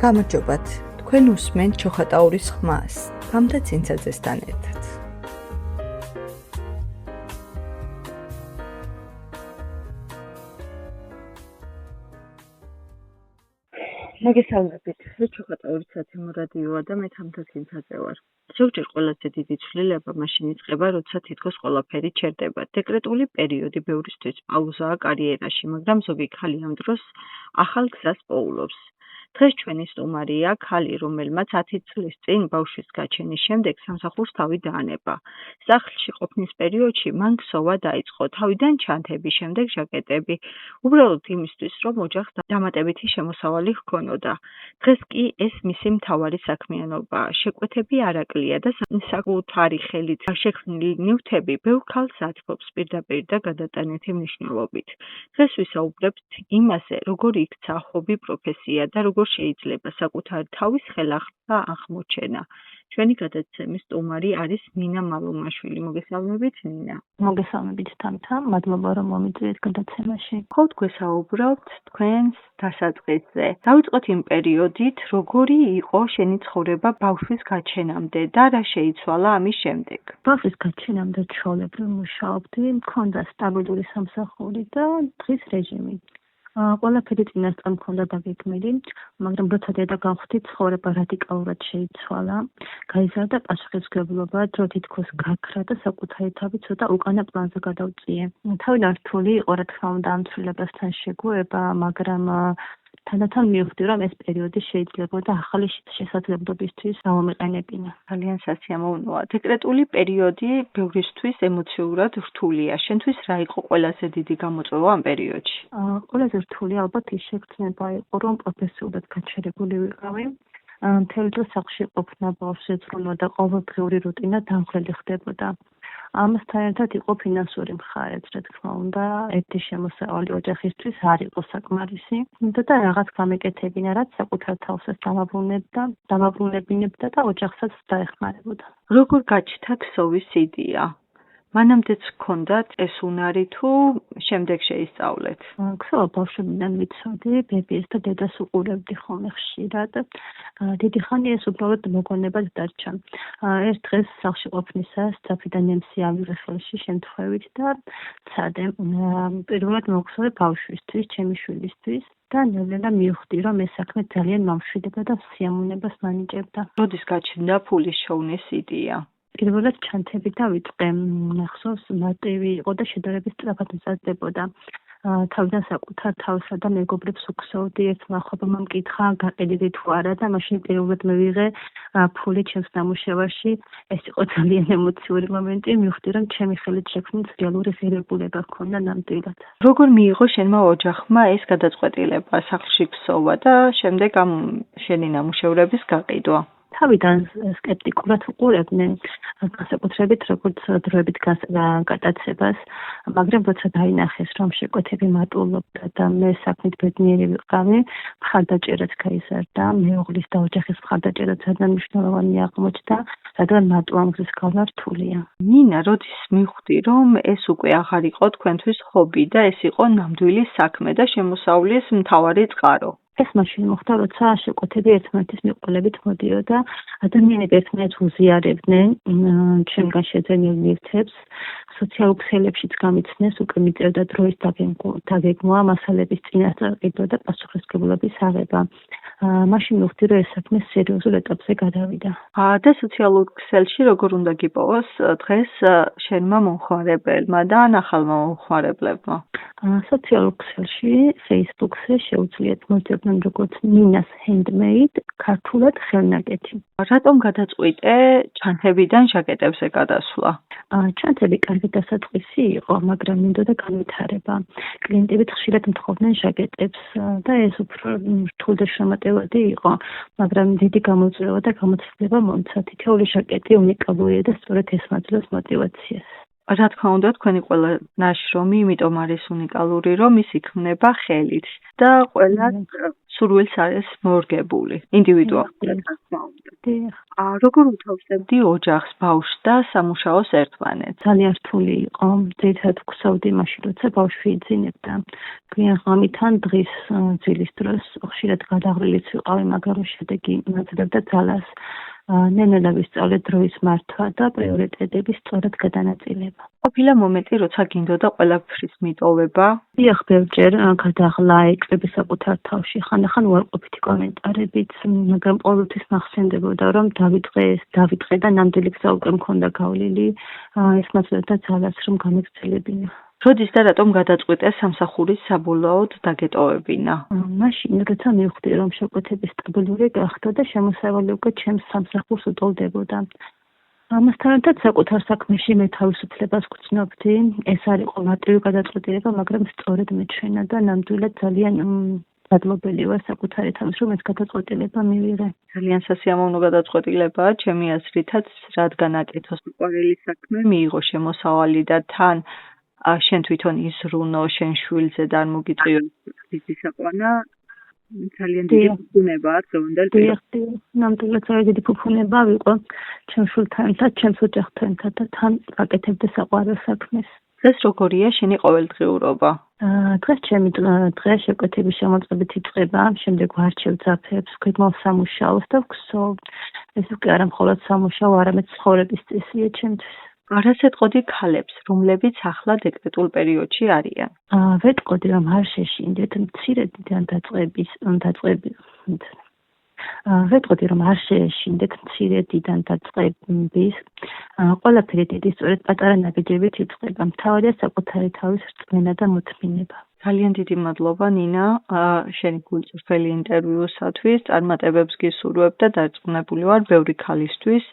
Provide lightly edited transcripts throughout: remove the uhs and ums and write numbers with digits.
გამარჯობათ, თქვენ უსმენთ ჩოხატაურის ხმას, გამდა ცინცაძესთან ერთად. მოგესალმებით, ეს ჩოხატაურის სათემო რადიოა და მე გამდა ცინცაძე ვარ. ზოგჯერ ყველაზე დიდი ცვლილება მაშინ იწყება, როცა თითქოს ყველაფერი ჩერდება. დეკრეტული პერიოდი ბევრისთვის პაუზაა კარიერაში, მაგრამ ზოგი ქალი ამ დროს ახალ გზას პოულობს. დღეს ჩვენი სტუმარია ქალი, რომელმაც 10 წლის წინ ბავშვის გაჩენის შემდეგ სამსახურს თავი დაანება. სახლში ყოფნის პერიოდში მან ქსოვა დაიწყო, თავიდან ჩანთების შემდეგ ჟაკეტები, უბრალოდ იმისთვის, რომ ოჯახს დამატებითი შემოსავალი ჰქონოდა. დღეს კი ეს მისი მთავარი საქმიანობაა. შეკვეთები არაკლია და საკუთარი ხელით შექმნილი ნივთები ბევრ ქალს ათბობს პირდაპირ და გადატანითი მნიშვნელობით. დღეს ვისაუბრებთ იმაზე, როგორ იქცა ჰობი პროფესია და როგორ შეიძლება საკუთარი თავის ხელახლა აღმოჩენა. ჩვენი გადაცემის სტუმარი არის ნინა მალუმაშვილი. მოგესალმებით, ნინა. მოგესალმებით, თამთა. მადლობა, რომ მომიწვიეთ გადაცემაში. ხო, გვესაუბროთ თქვენს დასაწყისზე. დავიწყოთ იმ პერიოდით, როგორი იყო შენი ცხოვრება ბავშვის გაჩენამდე და რა შეიცვალა ამის შემდეგ. ბავშვის გაჩენამდე ჩვეულებრივ მუშაობდი, მქონდა სტაბილური სამსახური და დღის რეჟიმი. ყველაფერი წინასწარ მქონდა დაგეგმილი, მაგრამ როცა დედა გავხდი, ცხოვრება რადიკალურად შეიცვალა. გაიზარდა პასუხისმგებლობა, დრო თითქოს გაქრა და საკუთარი თავი ცოტა უკანა პლანზე გადავწიე. თავიდან რთული იყო, რა თქმა უნდა, ამ ცვლილებასთან შეგუება, მაგრამ თანდათან მივხვდი, რომ ეს პერიოდი შეიძლებოდა ახალი შესაძლებლობისთვის გამომეყენებინა. ძალიან სასიამოვნოა. დეკრეტული პერიოდი ბევრისთვის ემოციურად რთულია. შენთვის რა იყო ყველაზე დიდი გამოწვევა ამ პერიოდში? ყველაზე რთული ალბათ ის შეგრძნება იყო, რომ პროფესიულად გაჩერებული ვიყავი. მთელი დრო სახლში ყოფნა, ბავშვს ეძღვნება და ყოველდღიური რუტინა დამღლელი ხდებოდა. ამასთან ერთად იყო ფინანსური მხარეც, რა თქმა უნდა, ერთი შემოსავალი ოჯახისთვის არ იყო საკმარისი და რაღაც გამეკეთებინა, რაც საკუთარ თავსაც დამაბრუნებინებდა და ოჯახსაც დაეხმარებოდა. როგორ გაჩნდა ქსოვის იდეა? მანამდეც ჰქონდათ ეს უნარი თუ შემდეგ შეისწავლეთ? ქსოვა ბავშვობიდან ვიცოდი, ბებიას და დედას უყურებდი ხოლმე ხშირად. დიდი ხანი ეს უბრალოდ მოგონებად დარჩა. ერთ დღეს სახლში ყოფნისას ძაფიდან ემსი ავიღე ხელში შემთხვევით და ცადე. პირველად მოგხსოვე ბავშვისთვის, ჩემი შვილისთვის და ნელ-ნელა მივხვდი, რომ ეს საქმე ძალიან მომშვიდება და სიამოვნებას მანიჭებდა. როდის გაჩნდა ფულის შოვნის იდეა? პირველად ჩანთები დავიწყე, მახსოვს მარტივი იყო და შედარებით სწრაფად მზადდებოდა. თავიდან საკუთარ თავსა და მეგობრებს უხსოვდი, ერთმა ახლობელმა მკითხა, გაყიდდი თუ არა და მაშინ პირველად მივიღე ფული ჩემს ნამუშევარში. ეს იყო ძალიან ემოციური მომენტი, მივხვდი, რომ ჩემი ხელით შექმნილი რეალური ღირებულება ჰქონდა ნამდვილად. როგორ მიიღო შენმა ოჯახმა ეს გადაწყვეტილება, სახლში ქსოვა და შემდეგ ამ შენი ნამუშევრების გაყიდვა? თავიდან სკეპტიკურად უყურებდნენ, განსაკუთრებით როგორც დროებით გატაცებას, მაგრამ როცა დაინახეს, რომ შეკვეთები მატულობდა და მე საქმით ბედნიერი ვიყავი, მხარდაჭერაც გაიზარდა, მეუღლის და ოჯახის მხარდაჭერაც ძალიან მნიშვნელოვანი აღმოჩნდა, რადგან მატულამ გზის გავლა რთულია. ნინა, როდის მივხვდი, რომ ეს უკვე აღარ იყო თქვენთვის ჰობი და ეს იყო ნამდვილი საქმე და შემოსავლის მთავარი წყარო? ეს მაშინ მოხდა, როცა შეკვეთები ერთმანეთის მიყოლებით მოდიოდა, ადამიანები ერთმანეთს უზიარებდნენ ჩემგან შეძენილ ნივთებს, სოციალურ ქსელებშიც გამიცნეს, უკვე მიწევდა დროის დაგეგმვა, მასალების წინასწარ ყიდვა და პასუხისმგებლობის აღება. მაშინ მივხვდი, რომ ეს საქმე სერიოზულ ეტაპზე გადავიდა. და სოციალურ ქსელში როგორ უნდა გიპოვოს დღეს შენმა მომხმარებელმა და ახალმა მომხმარებლებმა? სოციალურ ქსელში, Facebook-ზე შეუძლიათ მოძებნონ როგორც ნინას handmade, ქართულად ხელნაკეთი. რატომ გადაწყვიტე ჩანთებიდან ჟაკეტებზე გადასვლა? ჩანთები კარგი დასაწყისი იყო, მაგრამ მინდოდა განვითარება. კლიენტები ხშირად მთხოვდნენ ჟაკეტებს და ეს უფრო რთული და შრომატევადი იყო, მაგრამ დიდი გამოწვევა და გამოცდილება მომცა. თითოეული ჟაკეტი უნიკალურია და სწორედ ეს მაძლევს мотивაციას. რა თქმა უნდა, თქვენი ყველა ნაშრომი იმიტომ არის უნიკალური, რომ ის იქმნება ხელით და ყველა სურვილს არის მორგებული ინდივიდუალურად. როგორ უთავსებდი ოჯახს, ბავშვს და სამუშაოს ერთმანეთს? ძალიან რთული იყო. ძირითადად ვქსოვდი მაშინ, როცა ბავშვი იძინებდა. გვიან ღამით ან დღის ძილის დროს ხშირად გადაღვრილიც ვიყავი, მაგრამ შედეგი მაძლევდა ძალას. ნელ-ნელა ვისწავლე დროის მართვა და პრიორიტეტების სწორად გადანაწილება. ყოფილა მომენტი, როცა გინდოდა ყველაფრის მიტოვება? დიახ, ბევრჯერ გადაღლა ეკრები საკუთარ თავში, ხანდახან უარყოფითი კომენტარებიც, მაგრამ ყოველთვის მახსენდებოდა, რომ დავიდღე და ნამდვილი გზა უკვე მქონდა გავლილი, ეს მაძლევდა ძალას, რომ გამეგრძელებინა. როდის და რატომ გადაწყვიტე სამსახურის საბოლოოდ დაგეტოვებინა? მაშინ, როცა მივხვდი, რომ შეკვეთები სტაბილური გახდა და შემოსავალი უკვე ჩემს სამსახურს უტოლდებოდა. ამასთან ერთად საკუთარ საქმეში მე თავისუფლებას გრძნობდი. ეს არ იყო მარტივი გადაწყვეტილება, მაგრამ სწორედ მეჩვენა და ნამდვილად ძალიან მადლობელი ვარ საკუთარი თავის, რომ ეს გადაწყვეტილება მივიღე. ძალიან სასიამოვნო გადაწყვეტილებაა, ჩემი აზრითაც, რადგან აკეთოს უყვარელი საქმე, მიიღო შემოსავალი და თან შენ თვითონ იზრუნო შენ შვილზე და არ მოგიწევს დიდი საყვანა, ძალიან დიდი ფუფუნებაა ზონდელ პირობებში. ნამდვილად ძალიან დიდი ფუფუნება ვიყო ჩემ შვილთან ერთად, ჩემს ოჯახთან ერთად და თან აკეთებდა საყვარელ საქმეს. დღეს როგორია შენი ყოველდღიურობა? დღეს ჩემი დღე შეკვეთების შემოწყებით იწყება, შემდეგ ვარჩევ ძაფებს, გვეგმავ სამუშაოს და ვგსოვ. ეს უკვე არა მხოლოდ სამუშაო, არამედ ცხოვრების წესია ჩემთვის. არასეთყოდი ქალებს, რომლებიც ახლა დეკრეტულ პერიოდში არიან. ვეტყოდი, რომ არ შეშინდეთ მცირე დიდან დაწყების, ყველაფერი დიდი სწორედ პატარა ნაბიჯებით იწყება. მთავარია საკუთარი თავის რწმენა და მოთმინება. ძალიან დიდი მადლობა ნინა, შენი გულწრფელი ინტერვიუსათვის, წარმატებებს გისურვებ და დარწმუნებული ვარ ბევრი ქალისთვის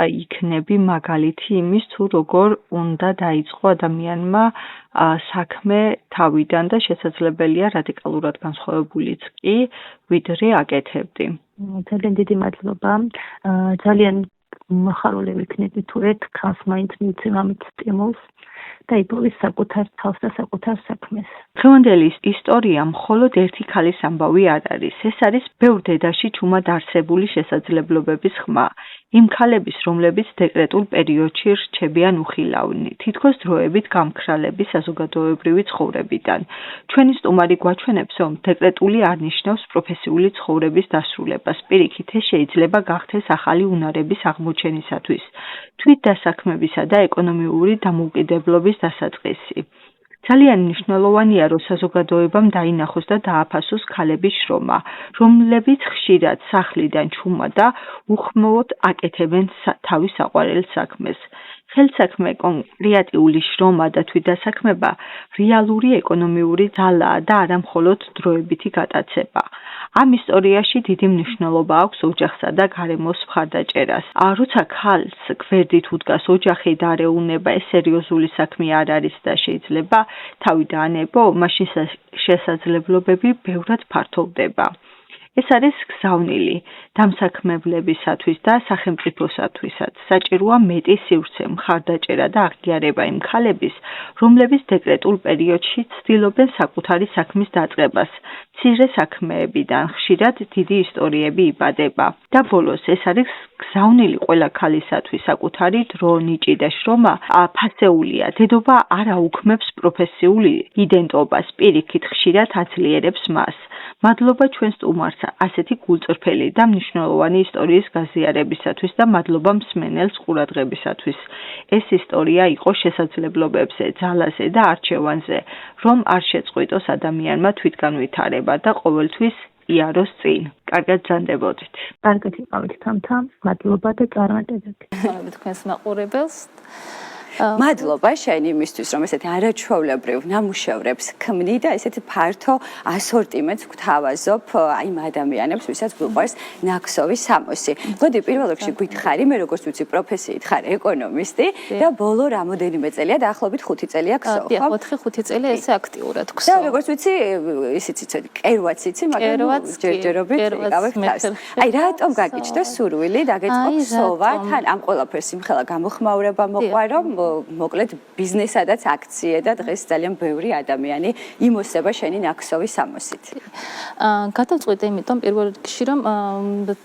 იქნები მაგალითი იმის, თუ როგორ უნდა დაიწყო ადამიანმა საქმე თავიდან და შესაძლებელია რადიკალურად განსხვავებულიც კი, ვიდრე აკეთებდი. ძალიან დიდი მადლობა. ძალიან მოხარული ვიქნები თუ ერთ ქალს მაინც მივცემ ამით სტიმულს და იპოვის საკუთარ თავს და საკუთარ საქმეს. დღევანდელი ისტორია მხოლოდ ერთი ქალის ამბავი არ არის. ეს არის ბევრ დედაში ჩუმად არსებული შესაძლებლობების ხმა. იმ ქალების, რომლებიც დეკრეტულ პერიოდში რჩებიან უხილავნი, თითქოს დროებით გამქრალები საზოგადოებრივი ცხოვრებიდან. ჩვენი სტუმარი გვაჩვენებს, რომ დეკრეტული არ ნიშნავს პროფესიული ცხოვრების დასრულებას. პირიქით, ეს შეიძლება გახდეს ახალი უნარების აღმოჩენისათვის, თვითდასაქმებისა და ეკონომიური დამოუკიდებლობის დასაწყისი. ძალიან მნიშვნელოვანია, რომ საზოგადოებამ დაინახოს და დააფასოს ქალების შრომა, რომლებიც ხშირად სახლიდან ჩუმად და უხმოვოდ აკეთებენ თავის საყვარელ საქმეს. ხელსაქმე, კრეატიული შრომა და თვითდასაქმება რეალური ეკონომიური ძალაა და არა მხოლოდ დროებითი გატაცება. ამ ისტორიაში დიდი მნიშვნელობა აქვს ოჯახსა და გარემოს მხარდაჭერას. როცა ქალს გვერდით უდგას ოჯახი და არ ეუნება, ეს სერიოზული საქმე არ არის და შეიძლება თავი დაანებო, მაშინ შესაძლებლობები ბევრად ფართოვდება. ეს არის გზავნილი დამსაქმებლებისათვის და სახელმწიფოსათვისაც. საჭიროა მეტი სივრცე, მხარდაჭერა და აღიარება იმ ქალების, რომლებიც დეკრეტულ პერიოდში ცდილობენ საკუთარი საქმის დაწყებას. მცირე საქმეებიდან ხშირად დიდი ისტორიები იბადება. და ბოლოს ეს არის გზავნილი ყველა ქალისათვის. საკუთარი დრო, ნიჭი და შრომა ფასეულია. დედობა არ აუქმებს პროფესიული იდენტობას, პირიქით ხშირად აძლიერებს მას. მადლობა ჩვენ სტუმარს ასეთი გულწრფელი და მნიშვნელოვანი ისტორიის გაზიარებისათვის და მადლობა მსმენელს ყურადღებისათვის. ეს ისტორია იყო შესაძლებლობებზე, ძალაზე და არჩევანზე, რომ არ შეწყვიტოს ადამიანმა თვითგანვითარება და ყოველთვის იაროს წინ. კარგად ბრძანდებოდით. კარგად იყავით თამთა, მადლობა და წარმატებები. თქვენს მაყურებელს მადლობა შენ იმისთვის, რომ ესეთი არაჩვეულებრივ ნამუშევრებს ქმნი და ესეთი ფართო ასორტიმენტს გვთავაზობ იმ ადამიანებს, ვისაც გვიყვარს ნაქსოვი სამოსი. მოდი პირველ რიგში გითხარი, მე როგორც ვიცი პროფესიით ხარ ეკონომისტი და ბოლო რამოდენიმე წელია, დაახლოებით 5 წელია ქსოვ, ხო? 4-5 წელია ესე აქტიურად და ქსოვ. როგორც ვიცი, ისიც იცოდი, კერვაც იცი, მაგრამ ჯერჯერობით იკავებ თავს. აი, რატომ გაგიჩნდა სურვილი, დაგეწყო ქსოვა, თან ამ ყველაფერს იმხელა გამოხმაურება მოყვა, რომ მოკლედ ბიზნესადაც აქციე და დღეს ძალიან ბევრი ადამიანი იმოსება შენი ნაკსოვის სამოსით. გადავწყვიტე იმიტომ პირველ რიგში რომ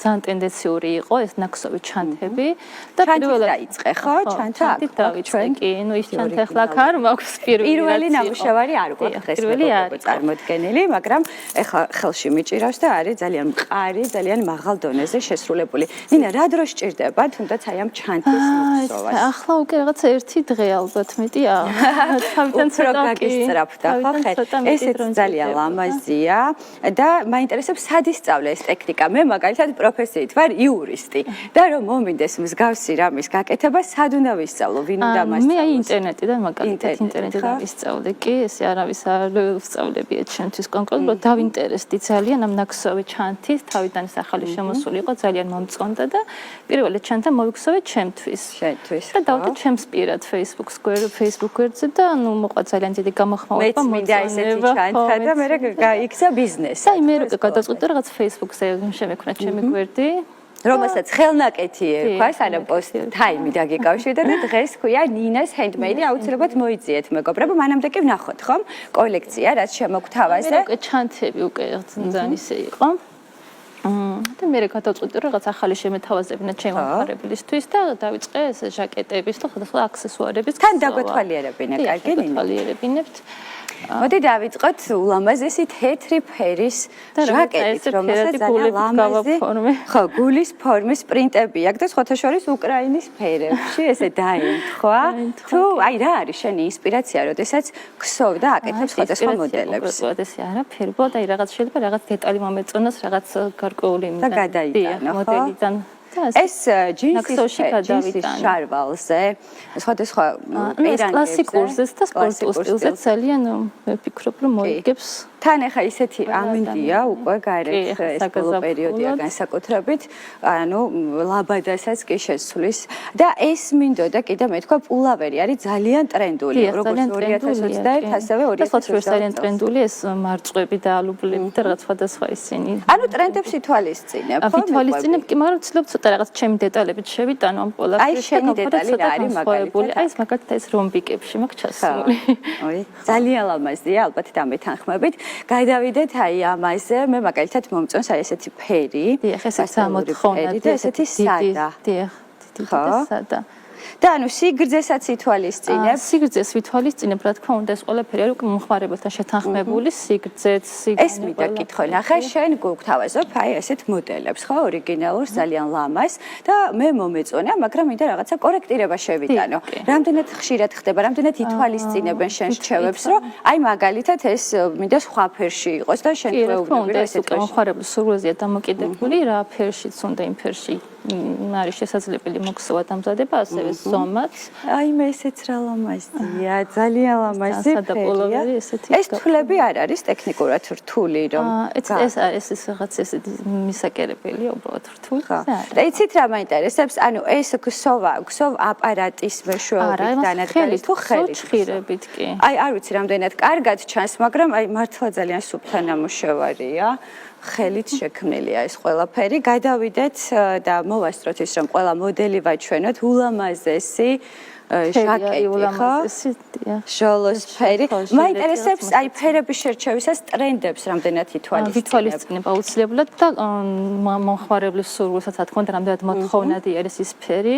ძალიან ტენდენციური იყო ეს ნაკსოვი ჩანთები და პირველად დაიწყე ხო ჩანთი დავიწყე კი ნუ ის ჩანთი ახლა არ მაქვს პირველი ნამუშევარი არ გვაქვს დღეს წარმოდგენილი მაგრამ ახლა ხელში მიჭირავს და არის ძალიან მყარი ძალიან მაღალ დონეზე შესრულებული. ნინა რა დრო სჭირდება თუნდაც აი ამ ჩანთის ნაკსოვას? ახლა უკვე რაღაც ერთი დღე ალბათ მეტია. თავიდან ცოტა გაგისწრაფდა ხო ესეც ძალიან ლამაზია და მაინტერესებს სად ისწავლე ეს ტექნიკა. მე მაგალითად პროფესიით ვარ იურისტი და რომ მომინდეს მსგავსი რამის გაკეთება სად უნდა ვისწავლო ვინ უნდა მასწავლოს? მე აი ინტერნეტიდან მაგალითად ინტერნეტიდან ვისწავლე კი ესე არავის არ ვსწავლებია ჩემთვის კონკრეტულად დავინტერესდი ძალიან ამ ნაკსოვი ჩანთის თავიდან ეს ახალი შემოსული იყო ძალიან მომწონდა და პირველი ჩანთა მოვიქსოვე ჩემთვის და დავდო ჩემს პირად Facebook გვერდზე და ნუ მოყვა ძალიან დიდი გამოხმაურება მოწონება და მე გაიქცა ბიზნესი. აი მე უკვე გადავწყვიტე რაღაც Facebook-ზე შემექმნა ჩემი გვერდი რომელსაც ხელნაკეთი ერქვა, სანამ post time დაგიკავშირდა და დღეს ქვია ნინას handmade აუცილებლად მოიძიეთ მეგობრებო, მანამდე კი ვნახოთ ხომ კოლექცია რაც შემოგთავაზე. უკვე ჩანთები უკვე ძალიან ისე იყო. და მე გადავწყვიტე რაღაც ახალი შემეთავაზებინა ჩემი მომხმარებლისთვის და დავიწყე ეს ჟაკეტების და სხვადასხვა აქსესუარების თან დაგვეთვალიერებინა, კარგი ნინო. დავთვალიერებინებთ. მოდი დავიწყოთ ულამაზესი თეთრი ფერის ჟაკეტით, რომელსაც ძალიან ლამაზი ხო, გულის ფორმის პრინტები აქვს და სხვათა შორის უკრაინის ფერებში ესე დაემთხვა. თუ აი რა არის შენი ინსპირაცია, როდესაც ქსოვ და აკეთებ სხვადასხვა მოდელებს? ეს არაფერი, ბოდა აი რაღაც შეიძლება რაღაც დეტალი მომეწონოს, რაღაც გარკვეული მოდელიდან. ეს ჯინსის შარვალზე სხვადასხვა კლასიკურზე და სპორტულ სტილზე ძალიან ვფიქრობ რომ მოიგებს თან ახლა ისეთი ამინდია უკვე გარეთ ეს ბოლო პერიოდია განსაკუთრებით ანუ ლაბადასაც კი შესვლის და ეს მინდოდა კიდე მეთქვა პულავერი არის ძალიან ტრენდული როგორც 2021 ასევე 2022 ძალიან ტრენდული ეს მარწყვები და ალუბლები და რაღაც სხვადასხვა ისინი ანუ ტრენდებს ითვალისწინებ ხო ითვალისწინებ კი მაგრამ ვცდილობ ცოტა რაღაც ჩემი დეტალებით შევიტანო ამ ყველაფერში აი შენი დეტალი რა არის მაგალითად აი ეს მაგალითად ეს რომბიკებში მაქვს ჩასული ოი ძალიან ლამაზია ალბათ დამეთანხმებით გადავიდეთ აი ამაზე მე მაგალითად მომწონს აი ესეთი ფერი დიახ ესეც ამოთხოვნადი და ესეთი სადა დიახ დიდი სადა და ანუ სიგრძესაც ითვალისწინებ სიგრძეს ვითვალისწინებ რა თქმა უნდა ეს ყველაფერი არის მომხმარებელთან შეთანხმებული სიგრძეც ეს მინდა კითხო ნახე შენ გუგთავაზობ აი ესეთ მოდელებს ხო ორიგინალურს ძალიან ლამას და მე მომეწონა მაგრამ მინდა რაღაცა კორექტირება შევიტანო რამდენად ხშირად ხდება რამდენად ითვალისწინებენ შენ რჩევებს რომ აი მაგალითად ეს მინდა სხვა ფერში იყოს და შენ ვეუბნები რომ ესეთ მომხმარებლის სურვილზეა დამოკიდებული რა ფერშიც უნდა იმ ფერში არის შესაძლებელი მოქსოვა დამზადება ასევე ზომაც აი მე ესეც რა ლამაზია ძალიან ლამაზი ფერია ეს თვლები არ არის ტექნიკურად რთული რომ ეს რაღაც ეს მისაკერებელია უბრალოდ რთული და იცით რა მაინტერესებს ანუ ეს ქსოვ აპარატის მეშვეობით დანადგარი თუ ხელით ხირებით კი აი არ ვიცი რამდენად კარგად ჩანს მაგრამ აი მართლა ძალიან სუფთა ნამუშევარია ხელით შექმნილია ეს ყველაფერი. გადავიდეთ და მოვასწროთ ის რომ ყველა მოდელი ვაჩვენოთ ულამაზესი ჟაკეტი ხო? ჟოლოს ფერი. მაინტერესებს აი ფერების შერჩევისას ტრენდებს რამდენად ვითვალისწინებ აუცილებლად და მომხმარებლის სურვილსაც რა თქმა უნდა რამდენად მოთხოვნადი არის ის ფერი.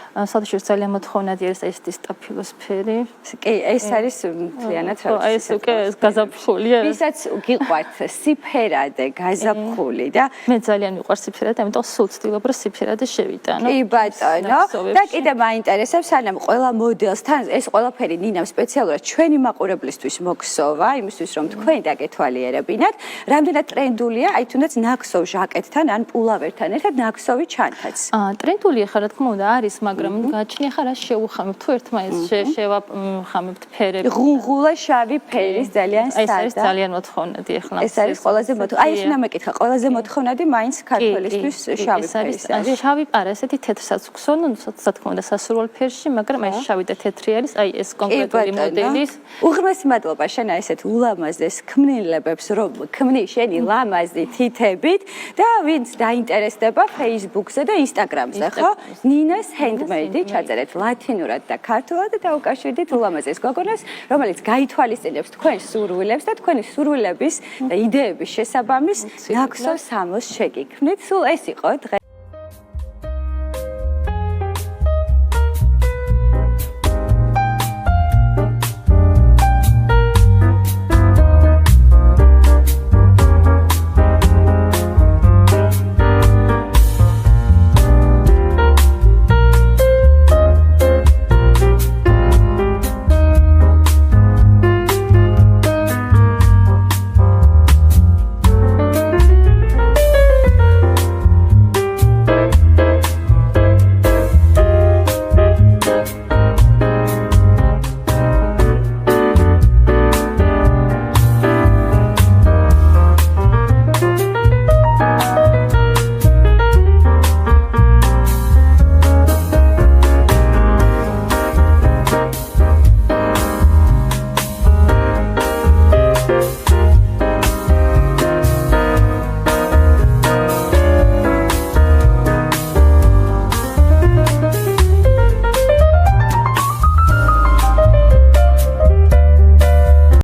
სადაშორს ძალიან მოთხოვნადი არის ეს სტაფილოს ფერი. კი, ეს არის მთლიანად რა ვიცი. ეს უკვე გაზაფხულია. ვისაც გიყვართ სიფერადე, გაზაფხული და მე ძალიან მიყვარს სიფერადე, ამიტომ სულ ვცდილობ რომ სიფერადე შევიტანო. კი ბატონო. და კიდე მაინტერესებს, სანამ ყველა მოდელს თან ეს ყველაფერი ნინამ სპეციალურად ჩვენი მაყურებლისთვის მოქსოვა, იმისთვის რომ თქვენ დაგეთვალიერებინათ, რამდენად ტრენდულია, აი თუნდაც ნაკსოვ ჟაკეტთან ან პულავერთან ერთად ნაკსოვი ჩანთაც. ტრენდულია ხარ რა თქმა უნდა არის, მაგრამ გაჩნია ხარ რა შეუხამებ თუ ერთმანეთს შევახამებთ ფერები ღუნღულა შავი ფერის ძალიან სადა ეს არის ძალიან მოთხოვნადი ახლა ეს არის ყველაზე აი ეს ნამეკითხა ყველაზე მოთხოვნადი მაინც ქართველისთვის შავი ფერის არის შავი არა ესეთი თეთრსაც ვქსონ რა თქმა უნდა სასურველ ფერში მაგრამ აი შავი და თეთრი არის აი ეს კონკრეტული მოდელის უღრმესი მადლობა შენ აი ესეთ ულამაზეს ქმნილებებს რომ ქმნი შენი ლამაზი თითებით და ვინც დაინტერესდება Facebook-ზე და Instagram-ზე ხო ნინას handmade ჩაწერეთ ლათინურად და ქართულად და უკავშირდით ულამაზეს გოგონას, რომელიც გაითვალისწინებს თქვენს სურვილებს და თქვენი სურვილების და იდეების შესაბამის ნაკსოვ სამოს შეგიქმნით. სულ ეს იყო დღეს